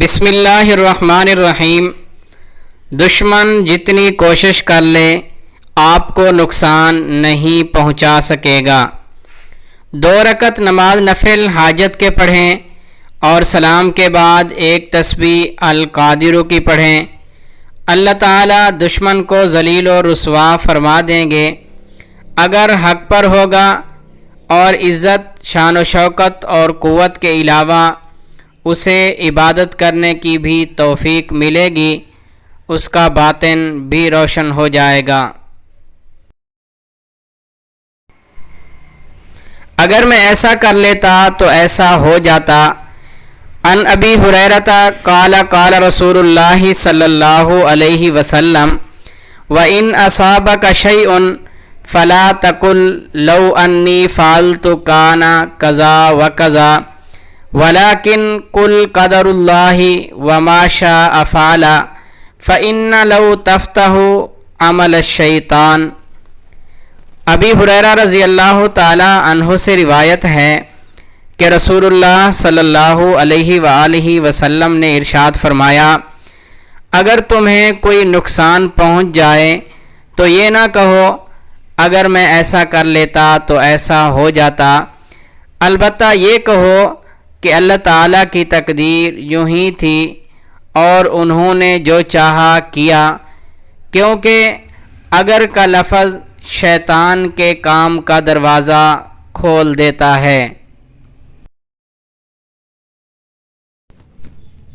بسم اللہ الرحمن الرحیم۔ دشمن جتنی کوشش کر لے آپ کو نقصان نہیں پہنچا سکے گا۔ 2 رکعت نماز نفل حاجت کے پڑھیں اور سلام کے بعد ایک تسبیح القادر کی پڑھیں۔ اللہ تعالیٰ دشمن کو ذلیل و رسوا فرما دیں گے اگر حق پر ہوگا، اور عزت، شان و شوکت اور قوت کے علاوہ اسے عبادت کرنے کی بھی توفیق ملے گی، اس کا باطن بھی روشن ہو جائے گا۔ اگر میں ایسا کر لیتا تو ایسا ہو جاتا۔ عن ابی ہریرہ قال قال رسول اللہ صلی اللہ علیہ وسلم وَإِنْ أَصَابَكَ شَيْءٌ فَلَا تَقُلْ لَوْ أَنِّي فَعَلْتُ كَانَ كَذَا وَكَذَا وَلَكِنْ قُلْ قَدَرُ اللَّهِ وَمَا شَاءَ فَعَلَ فَإِنَّ لَوْ تَفْتَحُ عَمَلَ الشَّيْطَانِ۔ ابی ہریرہ رضی اللہ تعالی عنہ سے روایت ہے کہ رسول اللہ صلی اللہ علیہ وآلہ وسلم نے ارشاد فرمایا، اگر تمہیں کوئی نقصان پہنچ جائے تو یہ نہ کہو اگر میں ایسا کر لیتا تو ایسا ہو جاتا، البتہ یہ کہو کہ اللہ تعالیٰ کی تقدیر یوں ہی تھی اور انہوں نے جو چاہا کیا، کیونکہ اگر کا لفظ شیطان کے کام کا دروازہ کھول دیتا ہے۔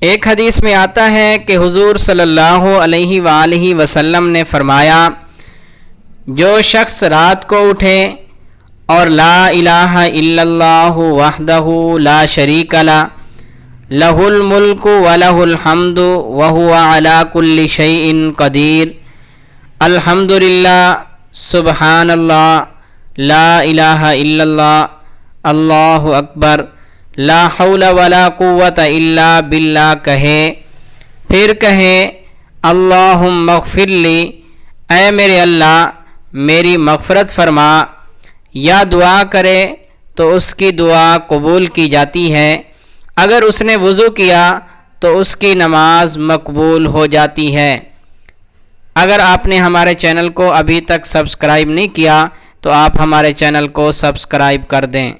ایک حدیث میں آتا ہے کہ حضور صلی اللہ علیہ وآلہ وسلم نے فرمایا، جو شخص رات کو اٹھے اور لا الہ الا اللہ وحدہ لا شریک لہ لہ الملک ولہ الحمد وہو علی کل شیء قدیر، الحمدللہ، سبحان اللہ، لا الہ الا اللہ، اللہ اکبر، لا حول ولا قوت الا باللہ کہے، پھر کہے اللہم اغفر لی، اے میرے اللہ میری مغفرت فرما، یا دعا کرے تو اس کی دعا قبول کی جاتی ہے۔ اگر اس نے وضو کیا تو اس کی نماز مقبول ہو جاتی ہے۔ اگر آپ نے ہمارے چینل کو ابھی تک سبسکرائب نہیں کیا تو آپ ہمارے چینل کو سبسکرائب کر دیں۔